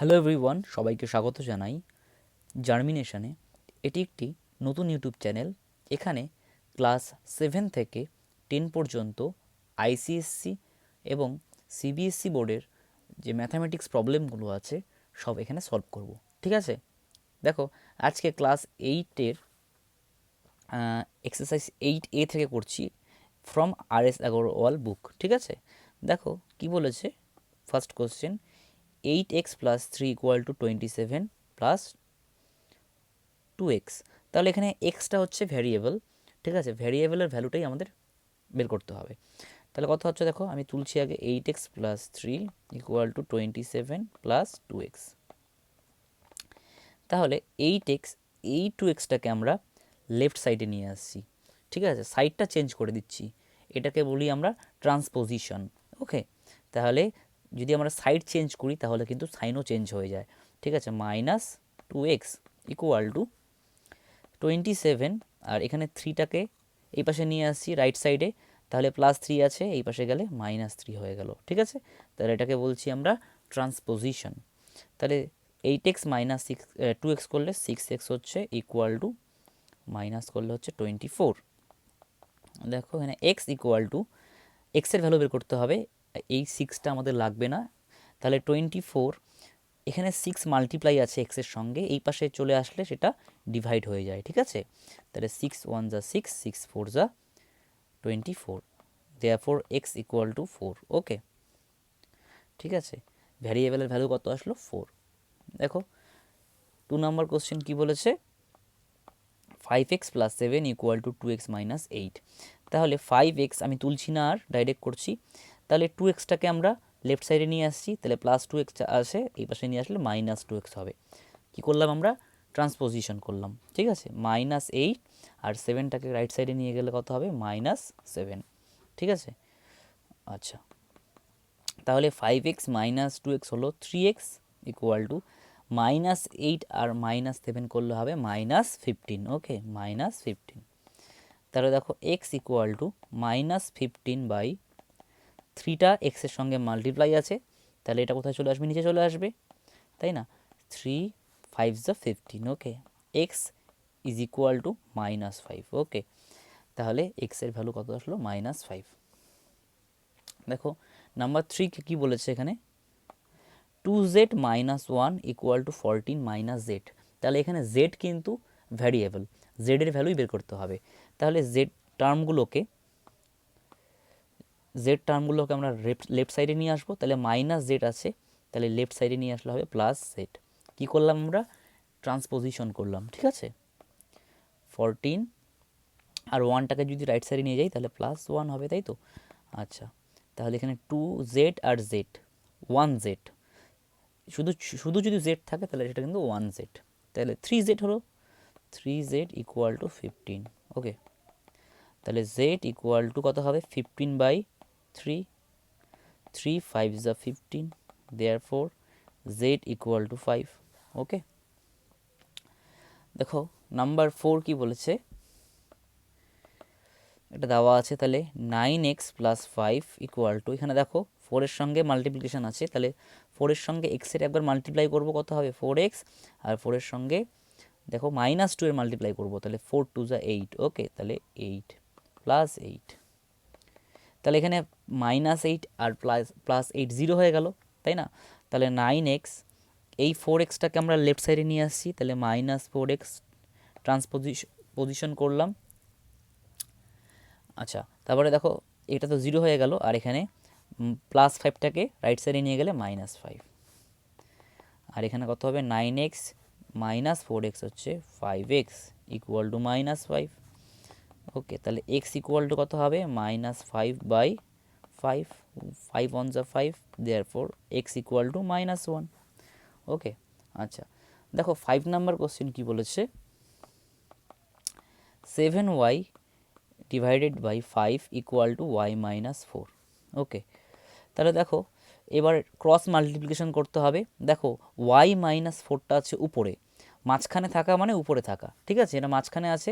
Hello everyone, সবাইকে স্বাগত জানাই জার্মিনেশনে। এটি একটি নতুন ইউটিউব চ্যানেল। এখানে ক্লাস 7 থেকে 10 পর্যন্ত আইসিএসসি এবং সিবিএসসি বোর্ডের যে ম্যাথামেটিক্স প্রবলেমগুলো আছে সব এখানে সলভ করব। ঠিক আছে, দেখো আজকে ক্লাস 8-এর এক্সারসাইজ 8A থেকে করছি ফ্রম আর.এস. আগারওয়াল বুক। ঠিক আছে, দেখো কি বলেছে। First question, 8x plus 3 equal to 27 plus 2x। তাহলে এখানে এক্সটা হচ্ছে ভ্যারিয়েবল। ঠিক আছে, ভ্যারিয়েবলের ভ্যালুটাই আমাদের বের করতে হবে। তাহলে কথা হচ্ছে, দেখো আমি তুলছি আগে 8x plus 3 equal to 27 plus 2x। তাহলে 8x, এই 2xটাকে আমরা লেফট সাইডে নিয়ে আসছি। ঠিক আছে, সাইডটা চেঞ্জ করে দিচ্ছি, এটাকে বলি আমরা ট্রান্সপোজিশন। ওকে, তাহলে যদি আমরা সাইড চেঞ্জ করি তাহলে কিন্তু সাইনও চেঞ্জ হয়ে যায়। ঠিক আছে, মাইনাস 2x ইকুয়াল টু 27, আর এখানে 3টাকে এই পাশে নিয়ে আসছি রাইট সাইডে, তাহলে প্লাস 3 আছে, এই পাশে গেলে মাইনাস 3 হয়ে গেল। ঠিক আছে, তাহলে এটাকে বলছি আমরা ট্রান্সপোজিশন। তাহলে 8x মাইনাস 2x করলে 6x হচ্ছে ইকুয়াল টু, মাইনাস করলে হচ্ছে 24। দেখো এখানে এক্স ইকুয়াল টু, এক্সের ভ্যালু বের করতে হবে, এই 6টা আমাদের লাগবে না। তাহলে 24, এখানে 6 মাল্টিপ্লাই আছে এক্সের সঙ্গে, এই পাশে চলে আসলে সেটা ডিভাইড হয়ে যায়। ঠিক আছে, তাহলে 6 1 যা 6, 6 4 যা 24, দেয়ারফর এক্স ইকুয়াল টু 4। ওকে, ঠিক আছে, ভ্যারিয়েবলের ভ্যালু কত আসলো? 4। দেখো 2 নম্বর কোশ্চেন কি বলেছে, 5x plus 7 equal to 2x minus 8। তাহলে 5x আমি তুলছি না, আর ডাইরেক্ট করছি। তাহলে 2xটাকে আমরা লেফট সাইডে নিয়ে আসছি, তাহলে প্লাস 2x আসে, এই পাশে নিয়ে আসলে মাইনাস 2x হবে। কি করলাম আমরা? ট্রান্সপোজিশন করলাম। ঠিক আছে, মাইনাস 8 আর 7টাকে রাইট সাইডে নিয়ে গেলে কত হবে? মাইনাস 7। ঠিক আছে, আচ্ছা, তাহলে 5x মাইনাস 2x হলো 3x ইকুয়াল টু মাইনাস 8 আর মাইনাস 7 করলে হবে মাইনাস 15। ওকে, মাইনাস 15। তাহলে দেখো x equal to minus 15 by 3টা এক্সের সঙ্গে মাল্টিপ্লাই আছে, তাহলে এটা কোথায় চলে আসবে? নিচে চলে আসবে, তাই না? 3 5 যা 15। Okay, X is equal to minus 5। Okay, তাহলে এক্সের ভ্যালু কত আসলো? মাইনাস 5। দেখো নাম্বার 3কে কী বলেছে এখানে, 2z minus 1 equal to 14 minus Z. তাহলে এখানে জেড কিন্তু ভ্যারিয়েবল, জেডের ভ্যালুই বের করতে হবে। তাহলে জেড টার্মগুলোকে আমরা লেফট সাইডে নিয়ে আসবো। তাহলে মাইনাস জেড আছে, তাহলে লেফট সাইডে নিয়ে আসলে হবে প্লাস জেড। কী করলাম আমরা? ট্রান্সপোজিশন করলাম। ঠিক আছে, 14 আর 1টাকে যদি রাইট সাইডে নিয়ে যাই তাহলে প্লাস 1 হবে, তাই তো? আচ্ছা, তাহলে এখানে 2z আর জেড, 1z, শুধু শুধু যদি জেড থাকে তাহলে সেটা কিন্তু 1z, তাহলে 3z হলো, 3z ইকুয়াল টু 15। ওকে, তাহলে z ইকুয়াল টু কত হবে? 15 বাই 3, 3 5 যা 15, দেয়ারফর z ইকুয়াল টু 5। ওকে, দেখো নাম্বার 4 কি বলেছে, এটা দেওয়া আছে। তাহলে 9x প্লাস 5 ইকুয়াল টু, এখানে দেখো 4-এর সঙ্গে মাল্টিপ্লিকেশান আছে, তাহলে 4-এর সঙ্গে এক্সের একবার মাল্টিপ্লাই করবো, কত হবে? 4x, আর 4-এর সঙ্গে দেখো মাইনাস 2 এর মাল্টিপ্লাই করবো, তাহলে 4 2 যা 8। ওকে, তাহলে 8 প্লাস 8, তাহলে এখানে মাইনাস 8 আর প্লাস 8 জিরো হয়ে গেল, তাই না? তাহলে 9x, এই 4xটাকে আমরা লেফট সাইডে নিয়ে আসছি, তাহলে মাইনাস 4x ট্রান্সপোজিশন করলাম। আচ্ছা, তারপরে দেখো এটা তো জিরো হয়ে গেল, আর এখানে প্লাস 5টাকে রাইট সাইডে নিয়ে গেলে মাইনাস 5, আর এখানে কত হবে? 9x মাইনাস 4x হচ্ছে 5x equal to minus 5। Okay, তাহলে x ইকুয়াল টু কত হবে? মাইনাস 5 বাই 5, 5 1 যা 5, therefore x equal to minus 1। Okay, আচ্ছা, দেখো 5 নাম্বার কোশ্চেন কি বলেছে, 7y divided by 5 equal to y minus 4। Okay, তাহলে দেখো এবার ক্রস মাল্টিপ্লিকেশন করতে হবে। দেখো y মাইনাস 4টা আছে উপরে, মাঝখানে থাকা মানে উপরে থাকা। ঠিক আছে, এটা মাঝখানে আছে,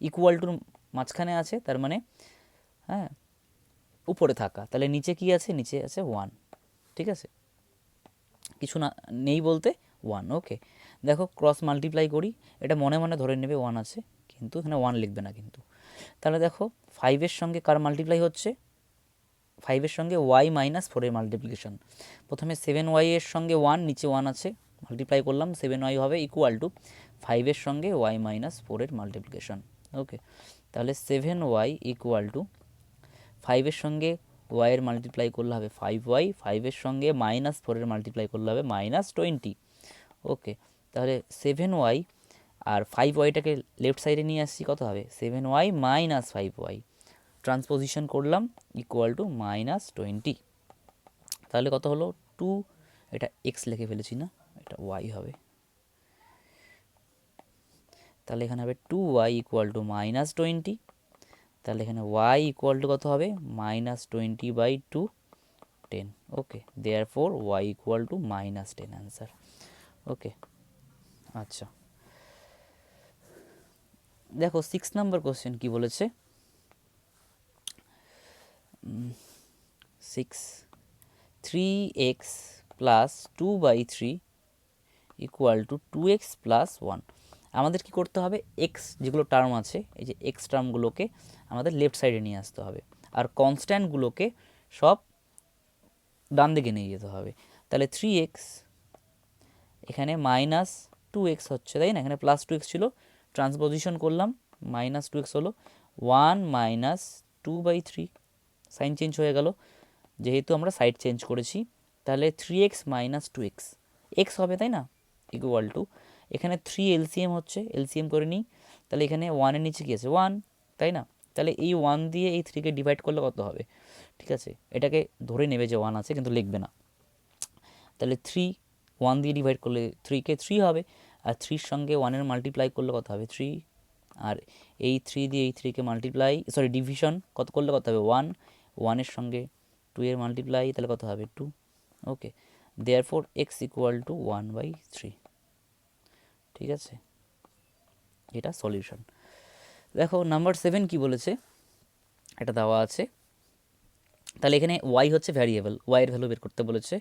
ইকুয়াল টুর মাঝখানে আছে, তার মানে হ্যাঁ উপরে থাকা। তাহলে নিচে কি আছে? নিচে আছে 1। ঠিক আছে, কিছু না নেই বলতে 1। ওকে, দেখো ক্রস মাল্টিপ্লাই করি, এটা মনে মনে ধরে নেবে 1 আছে, কিন্তু এখানে 1 লিখবে না কিন্তু। তাহলে দেখো 5-এর সঙ্গে কার মাল্টিপ্লাই হচ্ছে, 5-এর সঙ্গে y মাইনাস 4-এর মাল্টিপ্লিকেশন। প্রথমে 7y এর সঙ্গে 1, নিচে 1 আছে, মাল্টিপ্লাই করলাম, 7y হবে ইকুয়াল টু 5-এর সঙ্গে y মাইনাস 4-এর মাল্টিপ্লিকেশন। ওকে, তাহলে 7y ইকুয়াল টু 5-এর সঙ্গে y এর মাল্টিপ্লাই করলে হবে 5y, 5-এর সঙ্গে মাইনাস 4-এর মাল্টিপ্লাই করলে হবে -20। ওকে, তাহলে 7y আর 5yটাকে লেফট সাইডে নিয়ে আসছি, কত হবে 7y মাইনাস 5y, ট্রান্সপোজিশন করলাম ইকুয়াল টু -20। তাহলে কত হলো 2, এটা x লিখে ফেলেছি না, এটা y হবে। তাহলে এখানে হবে 2y ইকুয়াল টু -20। তাহলে এখানে y ইকুয়াল টু কত হবে -20/2, 10। Okay, therefore y equal to -10 answer. Okay, আচ্ছা দেখো 6 নাম্বার কোশ্চেন কি বলেছে। 6 3x plus 2/3 equal to 2x plus 1। আমাদের কি করতে হবে, এক্স যেগুলো টার্ম আছে, এই যে এক্স টার্মগুলোকে আমাদের লেফট সাইডে নিয়ে আসতে হবে, আর কনস্ট্যান্টগুলোকে সব ডান দিকে নিয়ে যেতে হবে। তাহলে 3x এখানে -2x হচ্ছে, তাই না, এখানে +2x ছিল, ট্রান্সপোজিশন করলাম, -2x হলো 1 - 2/3, সাইন চেঞ্জ হয়ে গেল যেহেতু আমরা সাইড চেঞ্জ করেছি। তাহলে 3x - 2x এক্স হবে, তাই না, ইকুয়াল টু এখানে 3 এলসিএম হচ্ছে, এলসিএম করে নিই, তাহলে এখানে 1-এর নিচে কী আছে 1, তাই না, তাহলে এই 1 দিয়ে এই 3কে ডিভাইড করলে কত হবে, ঠিক আছে, এটাকে ধরে নেবে যে 1 আছে কিন্তু লিখবে না। তাহলে 1 দিয়ে ডিভাইড করলে 3কে 3 হবে, আর 3-র সঙ্গে 1-এর মাল্টিপ্লাই করলে কত হবে 3, আর এই 3 দিয়ে এই 3কে মাল্টিপ্লাই ডিভিশন কত করলে কত হবে 1, 1-এর সঙ্গে 2-এর মাল্টিপ্লাই, তাহলে কত হবে 2। ওকে, দেয়ারফর এক্স ইকুয়াল টু 1/3। ঠিক আছে, এটা সলিউশন। দেখো নাম্বার 7 কি বলেছে, এটা দেওয়া আছে। তাহলে এখানে y হচ্ছে ভ্যারিয়েবল, y এর ভ্যালু বের করতে বলেছে।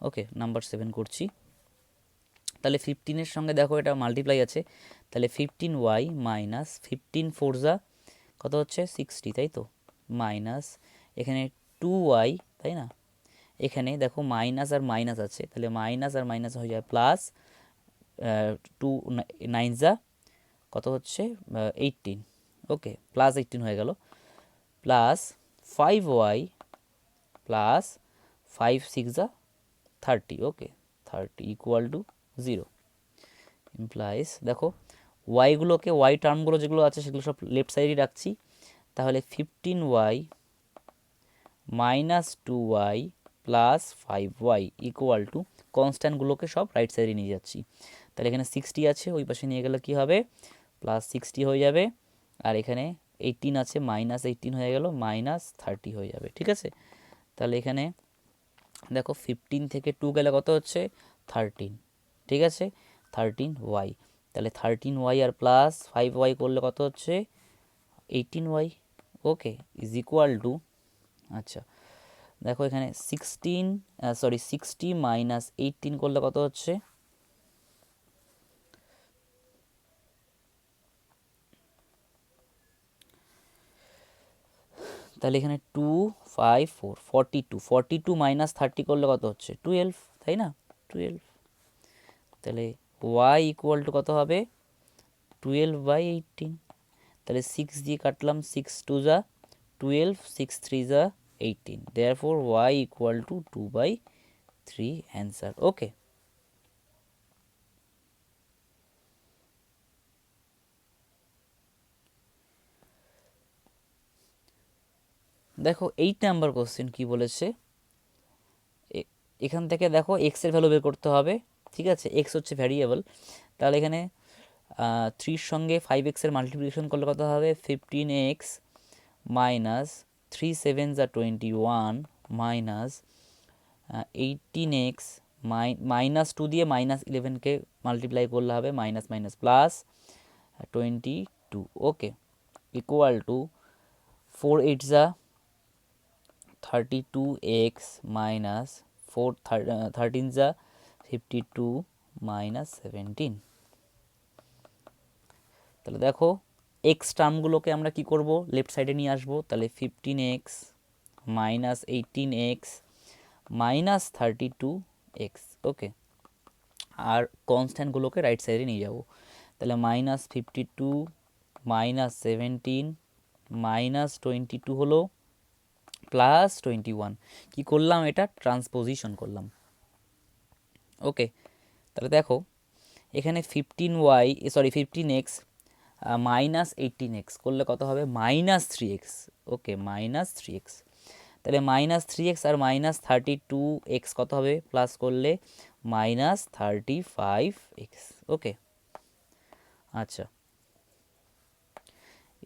ওকে, নাম্বার 7 করছি। তাহলে 15-এর সঙ্গে দেখো এটা মাল্টিপ্লাই আছে, তাহলে 15y মাইনাস 15 4 কত হচ্ছে 60, তাই তো, মাইনাস এখানে 2y, তাই না, এখানে দেখো মাইনাস আর মাইনাস আছে, তাহলে মাইনাস আর মাইনাস হয়ে যায় প্লাস, 2 9 কত হচ্ছে 18। ওকে, +18 হয়ে গেল, plus 5y plus 5 6 30। Okay, 30 equal to 0 implies, দেখো ওয়াইগুলোকে, ওয়াই টার্মগুলো যেগুলো আছে সেগুলো সব লেফট সাইডে রাখছি। তাহলে 15y minus 2y plus 5y equal to, কনস্ট্যান্টগুলোকে সব রাইট সাইডে নিয়ে যাচ্ছি। তাহলে এখানে 60 আছে, ওই পাশে নিয়ে গেলে কি হবে +60 হয়ে যাবে, আর এখানে 18 আছে, -18 হয়ে গেল, -30 হয়ে যাবে। ঠিক আছে, তাহলে এখানে দেখো 15 থেকে 2 গেলে কত হচ্ছে 13। ঠিক আছে, 13y, তাহলে 13y আর প্লাস 5y করলে কত হচ্ছে 18y। Okay, is equal two, আচ্ছা দেখো এখানে 60 মাইনাস 18 করলে কত হচ্ছে, তাহলে এখানে 2 5 4 42, 42 মাইনাস 30 করলে কত হচ্ছে 12, তাই না, 12। তাহলে y ইকুয়াল টু কত হবে 12/18। তাহলে 6 দিয়ে কাটলাম, 6 2 12, 6 3 18, therefore y equal to 2/3 answer. Okay, দেখো 8 নাম্বার কোশ্চেন কি বলেছে, এখান থেকে দেখো এক্স এর ভ্যালু বের করতে হবে। ঠিক আছে, এক্স হচ্ছে ভ্যারিয়েবল, তাহলে এখানে 3-র সঙ্গে 5x এর মাল্টিপ্লিকেশন করলে কত হবে 15x মাইনাস 3 7 21 মাইনাস 18x -2 দিয়ে -11কে মাল্টিপ্লাই করলে হবে মাইনাস মাইনাস প্লাস 22। ওকে, equal two 4 8 32x minus 4 13 × 52 minus 17। তাহলে দেখো এক্স টার্মগুলোকে আমরা কি করব, লেফট সাইডে নিয়ে আসবো। তাহলে 15x minus 18x minus 32x, ওকে। আর কনস্ট্যান্টগুলোকে রাইট সাইডে নিয়ে যাব। তাহলে মাইনাস 52 মাইনাস 17 মাইনাস 22 হলো প্লাস 21। কী করলাম, এটা ট্রান্সপোজিশন করলাম, ওকে। তাহলে দেখো এখানে 15x মাইনাস 18x করলে কত হবে, মাইনাস 3x, ওকে, মাইনাস 3x। তাহলে মাইনাস 3x আর মাইনাস 32x কত হবে, প্লাস করলে মাইনাস 35x, ওকে। আচ্ছা,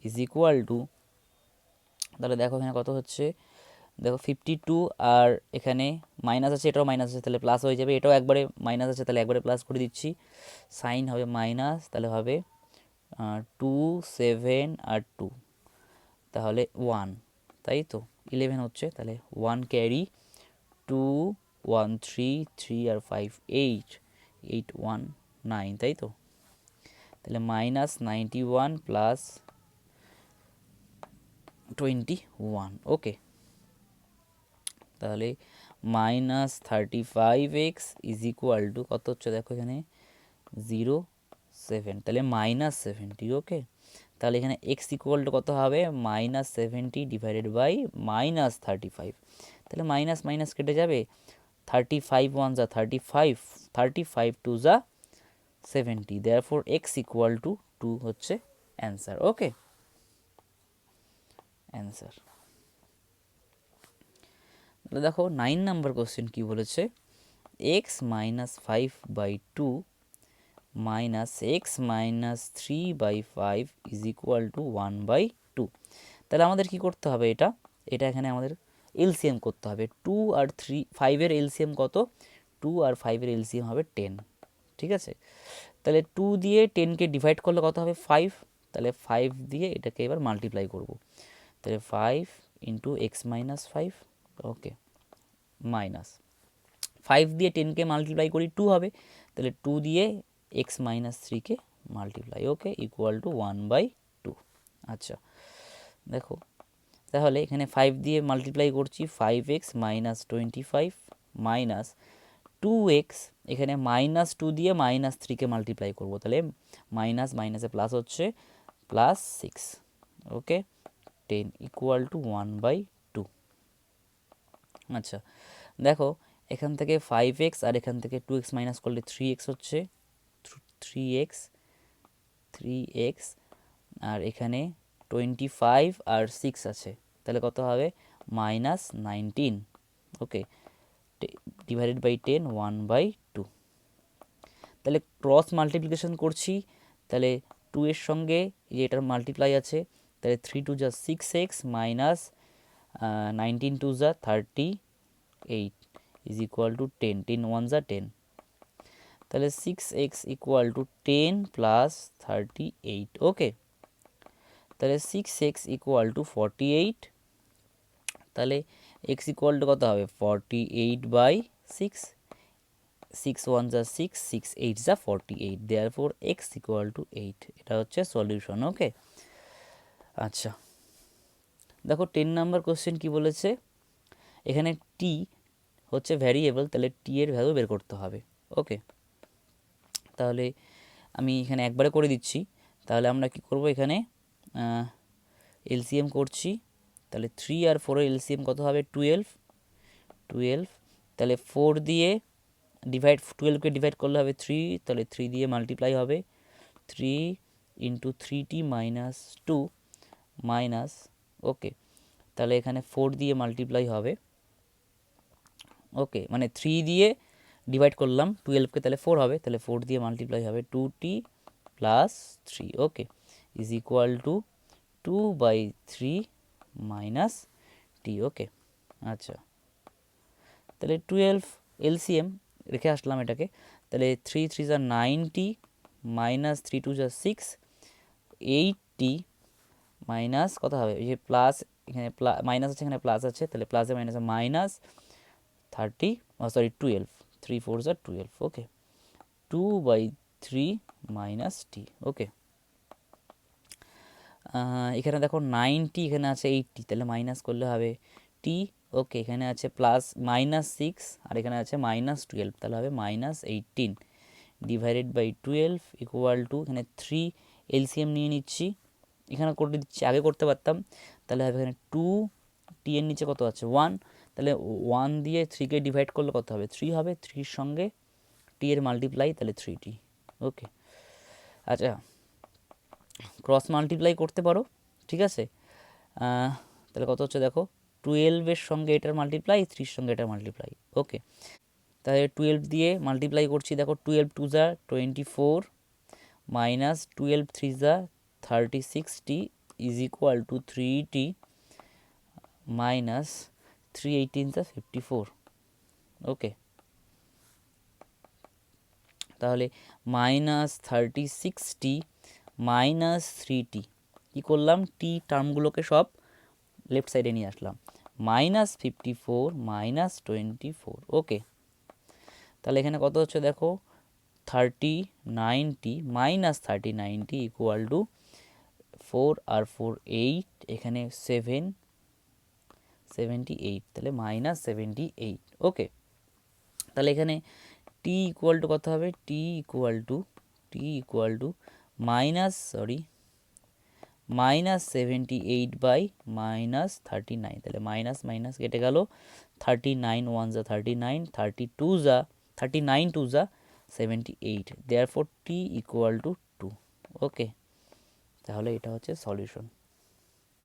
ইজ ইকুয়াল টু, তাহলে দেখো এখানে কত হচ্ছে, দেখো 52 আর এখানে মাইনাস আছে, এটাও মাইনাস আছে, তাহলে প্লাস হয়ে যাবে। এটাও একবারে মাইনাস আছে, তাহলে একবারে প্লাস করে দিচ্ছি। সাইন হবে মাইনাস, তাহলে হবে 2 7 আর 2, তাহলে 1, তাই তো 11 হচ্ছে। তাহলে 1 ক্যারি, 2 1 3 3 আর 5 8 8 1 9, তাই তো। তাহলে মাইনাস 91 প্লাস 21, ওকে। তাহলে minus 35x is equal two কত হচ্ছে, দেখো এখানে 0 7, তাহলে মাইনাস 70, ওকে। তাহলে এখানে এক্স ইকুয়াল টু কত হবে, মাইনাস 70 ডিভাইডেড বাই মাইনাস 35। তাহলে মাইনাস মাইনাস কেটে যাবে, 35 1 যা 35, 35 2 যা 70, দেয়ারফর এক্স ইকুয়াল টু 2 হচ্ছে অ্যান্সার, ওকে, অ্যান্সার। তাহলে দেখো 9 নাম্বার কোশ্চেন কী বলেছে, x minus 5/2 minus x minus 3/5 is equal to 1/2। তাহলে আমাদের কি করতে হবে, এটা এখানে আমাদের এলসিএম করতে হবে। 2 আর 3 5-এর এলসিএম কত, 2 আর 5-এর এলসিএম হবে 10, ঠিক আছে। তাহলে 2 দিয়ে 10কে ডিভাইড করলে কত হবে, 5। তাহলে 5 দিয়ে এটাকে এবার মাল্টিপ্লাই করব। তাহলে 5 ইন্টু এক্স মাইনাস 5, ওকে, মাইনাস 5 দিয়ে 10কে মাল্টিপ্লাই করি 2 হবে, তাহলে 2 দিয়ে এক্স মাইনাস 3কে মাল্টিপ্লাই, ওকে, ইকুয়াল টু 1/2। আচ্ছা, দেখো তাহলে এখানে 5 দিয়ে মাল্টিপ্লাই করছি, 5x মাইনাস 25 মাইনাস 2x, এখানে মাইনাস 2 দিয়ে মাইনাস 3কে মাল্টিপ্লাই করব, তাহলে মাইনাস মাইনাসে প্লাস হচ্ছে, প্লাস 6, ওকে, 10 ইকুয়াল টু 1/2। আচ্ছা, দেখো এখান থেকে 5x আর এখান থেকে 2x মাইনাস করলে 3x হচ্ছে, 3x আর এখানে 25 আর 6 আছে, তাহলে কত হবে, মাইনাস 19, ওকে, ডিভাইডেড বাই 10 1/2। তাহলে ক্রস মাল্টিপ্লিকেশন করছি, তাহলে 2 এর সঙ্গে যে এটার মাল্টিপ্লাই আছে, তাহলে 3 2 যা 6x মাইনাস 19 2 যা 38 ইজ ইকুয়াল টু 10, 10 1 যা 10, তাহলে 6x ইকুয়াল টু 10 প্লাস 38, ওকে। তাহলে 6x ইকুয়াল টু 48, তাহলে x ইকুয়াল টু কত হবে, 48/6, 6 1 যা 6, 6 8 যা 48, দেয়ারফর x ইকুয়াল টু 8, এটা হচ্ছে সলিউশন, ওকে। আচ্ছা, দেখো 10 নাম্বার কোশ্চেন কি বলেছে, এখানে t হচ্ছে ভ্যারিয়েবল, তাহলে t এর ভ্যালু বের করতে হবে, ওকে। তাহলে আমি এখানে একবারে করে দিচ্ছি। তাহলে আমরা কি করব, এখানে এলসিএম করছি, তাহলে 3 আর 4 এর এলসিএম কত হবে, 12, তাহলে 4 দিয়ে 12কে ডিভাইড করলে হবে 3, তাহলে 3 দিয়ে মাল্টিপ্লাই হবে, 3 ইন্টু 3t মাইনাস 2 মাইনাস, ওকে, তাহলে এখানে 4 দিয়ে মাল্টিপ্লাই হবে, ওকে, মানে 3 দিয়ে ডিভাইড করলাম 12কে, তাহলে 4 হবে, তাহলে 4 দিয়ে মাল্টিপ্লাই হবে 2t plus 3, okay, is equal to 2/3 minus T, okay. আচ্ছা, তাহলে 12 এলসিএম রেখে আসলাম এটাকে, তাহলে 3 3 যা 9t মাইনাস 3 2 যা 6, 8t মাইনাস কত হবে, এই যে প্লাস এখানে মাইনাস আছে, এখানে প্লাস আছে, তাহলে প্লাসে মাইনাসে মাইনাস 12, 3 4 যা 12, ওকে। 2/3 মাইনাস টি, ওকে। এখানে দেখো 90, এখানে আছে 80, তাহলে মাইনাস করলে হবে টি, ওকে। এখানে আছে প্লাস -6 আর এখানে আছে -12, তাহলে হবে -18 ডিভাইডেড বাই 12 ইকুয়াল টু, এখানে 3 এলসিএম নিয়ে নিচ্ছি, এখানে করে দিচ্ছি, আগে করতে পারতাম। তাহলে হবে এখানে 2, টি এর নিচে কত আছে 1, তাহলে 1 দিয়ে 3কে ডিভাইড করলে কত হবে 3 হবে, 3 সঙ্গে টি এর মাল্টিপ্লাই, তাহলে 3t, ওকে। আচ্ছা, ক্রস মাল্টিপ্লাই করতে পারো, ঠিক আছে। তাহলে কত হচ্ছে দেখো, 12-এর সঙ্গে এটার মাল্টিপ্লাই, 3-র সঙ্গে এটার মাল্টিপ্লাই, ওকে। তাহলে 12 দিয়ে মাল্টিপ্লাই করছি, দেখো 12 2 যা 24 মাইনাস 12 3 যা 36t is equal two 3t minus 3 18 যা 54, ওকে। তাহলে -36t মাইনাস 3t, কী করলাম, টি টার্মগুলোকে সব লেফট সাইডে নিয়ে আসলাম, -54 -24, ওকে। তাহলে এখানে কত হচ্ছে দেখো 39t minus 39t equal to 4 আর 4 8, এখানে 78, তাহলে -78, ওকে। তাহলে এখানে টি ইকুয়াল টু কত হবে, টি ইকুয়াল টু -78 বাই -39, তাহলে মাইনাস মাইনাস কেটে গেল, 39 1 যা 39, 32 যা 39 2 যা 78, দেয়ারফর টি ইকুয়াল টু 2, ওকে। তাহলে এটা হচ্ছে সলিউশন।